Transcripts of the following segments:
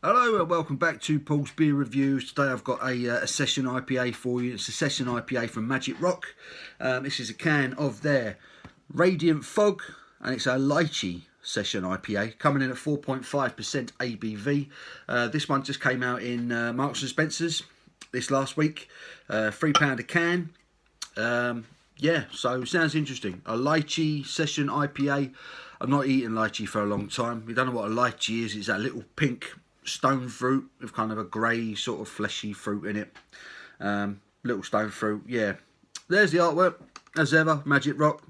Hello and welcome back to Paul's Beer Reviews. Today I've got a session IPA for you. It's a session IPA from Magic Rock. This is a can of their Radiant Fog, and it's a Lychee session IPA coming in at 4.5% ABV. This one just came out in Marks and Spencer's this last week. £3 a can. Yeah, so sounds interesting. A Lychee session IPA. I've not eaten lychee for a long time. You don't know what a lychee is. It's that little pink stone fruit with kind of a grey sort of fleshy fruit in it. Little stone fruit, yeah. There's the artwork, as ever, Magic Rock.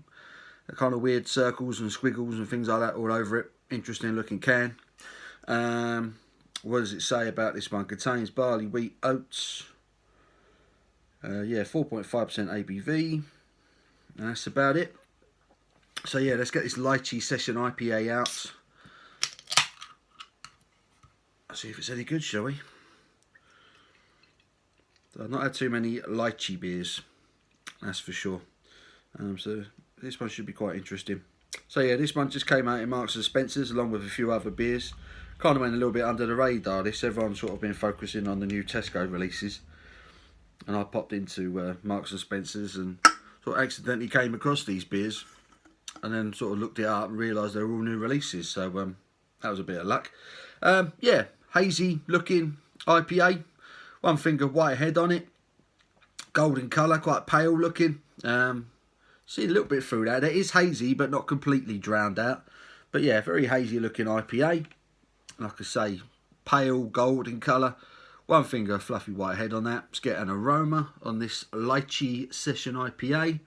The kind of weird circles and squiggles and things like that all over it. Interesting looking can. What does it say about this one? Contains barley, wheat, oats. Yeah, 4.5% ABV. And that's about it. So yeah, let's get this Lychee session IPA out. See if it's any good, shall we? I've not had too many lychee beers, that's for sure. So this one should be quite interesting. So yeah, this one just came out in Marks and Spencer's along with a few other beers. Kind of went a little bit under the radar. Everyone's sort of been focusing on the new Tesco releases, and I popped into Marks and Spencer's and sort of accidentally came across these beers, and then sort of looked it up and realised they were all new releases. So that was a bit of luck. Yeah. Hazy looking IPA, one finger white head on it, golden colour, quite pale looking. See a little bit through that. It is hazy but not completely drowned out. But yeah, very hazy looking IPA. Like I say, pale golden colour, one finger fluffy white head on that. Let's get an aroma on this Lychee session IPA.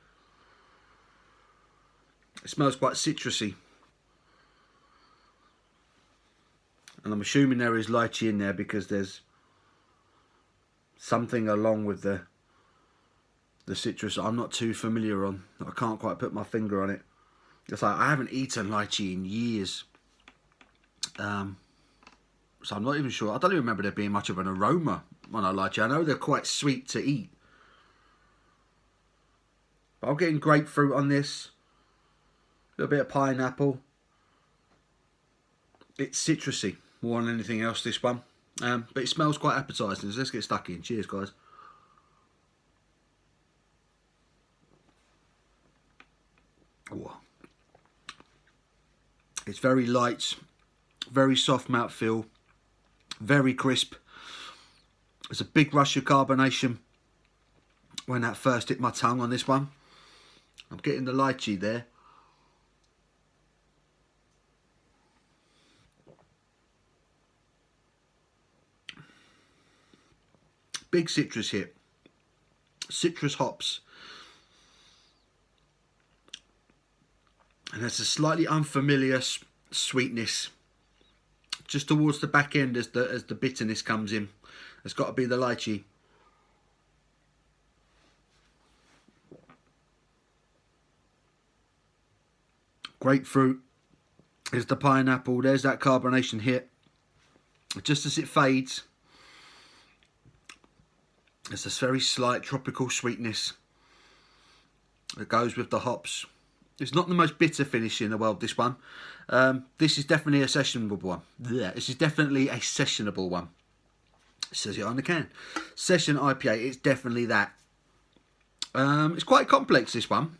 It smells quite citrusy. And I'm assuming there is lychee in there because there's something along with the citrus I'm not too familiar on. I can't quite put my finger on it. It's like I haven't eaten lychee in years. So I'm not even sure. I don't even remember there being much of an aroma on a lychee. I know they're quite sweet to eat. But I'm getting grapefruit on this. A little bit of pineapple. It's citrusy more than anything else, this one. But it smells quite appetising, so let's get stuck in. Cheers, guys. Ooh. It's very light, very soft mouthfeel, very crisp. There's a big rush of carbonation when that first hit my tongue on this one. I'm getting the lychee there. Big citrus hit. Citrus hops. And there's a slightly unfamiliar sweetness just towards the back end as the bitterness comes in. It's got to be the lychee. Grapefruit. There's the pineapple. There's that carbonation hit. Just as it fades, there's this very slight tropical sweetness that goes with the hops. It's not the most bitter finish in the world, this one. This is definitely a sessionable one. Yeah, this is definitely a sessionable one. It says it on the can. Session IPA, it's definitely that. It's quite complex, this one.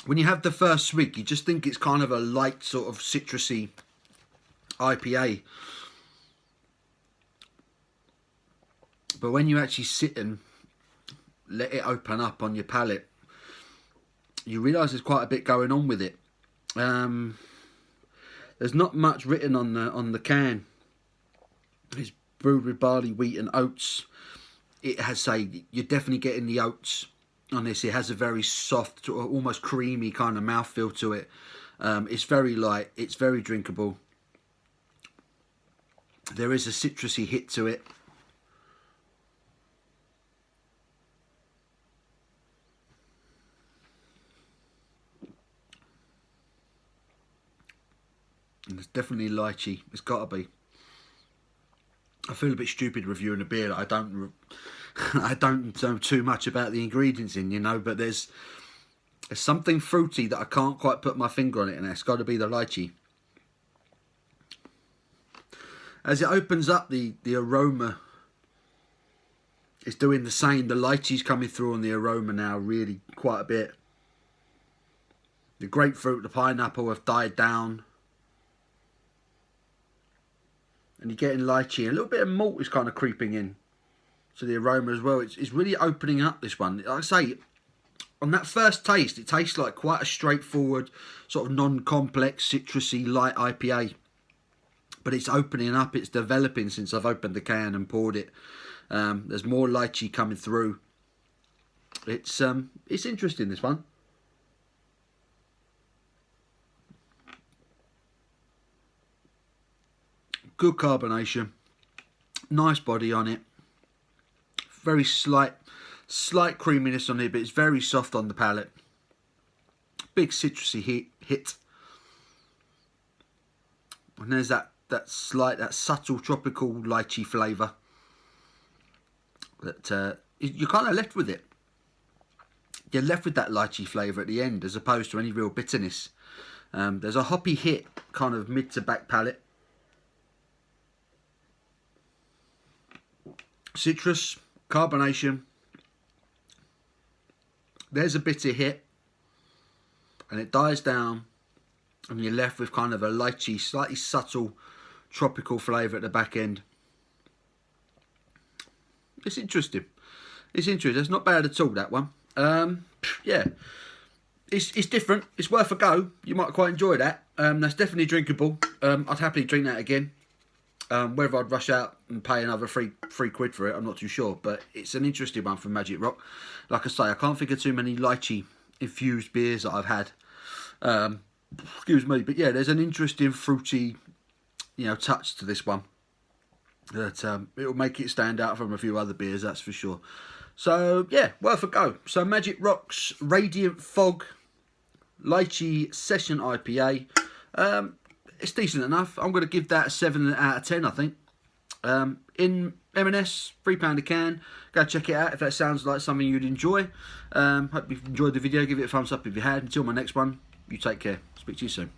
When you have the first swig, you just think it's kind of a light sort of citrusy IPA. But when you actually sit and let it open up on your palate, you realise there's quite a bit going on with it. There's not much written on the can. It's brewed with barley, wheat and oats. It has you're definitely getting the oats on this. It has a very soft, almost creamy kind of mouthfeel to it. It's very light. It's very drinkable. There is a citrusy hit to it. And it's definitely lychee. It's got to be. I feel a bit stupid reviewing a beer that I don't know too much about the ingredients in, you know, but there's There's something fruity that I can't quite put my finger on it, and it's got to be the lychee. As it opens up, the aroma is doing the same. The lychee's coming through on the aroma now, really quite a bit. The grapefruit, the pineapple have died down. And you're getting lychee. A little bit of malt is kind of creeping in to the aroma as well. It's really opening up, this one. Like I say, on that first taste, it tastes like quite a straightforward, sort of non-complex, citrusy, light IPA. But it's opening up, it's developing since I've opened the can and poured it. There's more lychee coming through. It's interesting, this one. Good carbonation, nice body on it. Very slight creaminess on it, but it's very soft on the palate. Big citrusy hit. And there's that subtle tropical lychee flavour that you're kind of left with it. You're left with that lychee flavour at the end, as opposed to any real bitterness. There's a hoppy hit, kind of mid to back palate. Citrus, carbonation. There's a bitter hit, and it dies down, and you're left with kind of a lychee, slightly subtle tropical flavour at the back end. It's interesting. It's interesting. It's not bad at all, that one. Yeah, it's different. It's worth a go. You might quite enjoy that. That's definitely drinkable. I'd happily drink that again. Whether I'd rush out and pay another three quid for it, I'm not too sure. But it's an interesting one from Magic Rock. Like I say, I can't think of too many lychee infused beers that I've had. Excuse me, but yeah, there's an interesting fruity, touch to this one. That it'll make it stand out from a few other beers, that's for sure. So yeah, worth a go. So Magic Rock's Radiant Fog Lychee Session IPA. It's decent enough. I'm going to give that a 7 out of 10, I think. In M&S, £3 a can. Go check it out if that sounds like something you'd enjoy. Hope you've enjoyed the video. Give it a thumbs up if you had. Until my next one, you take care. Speak to you soon.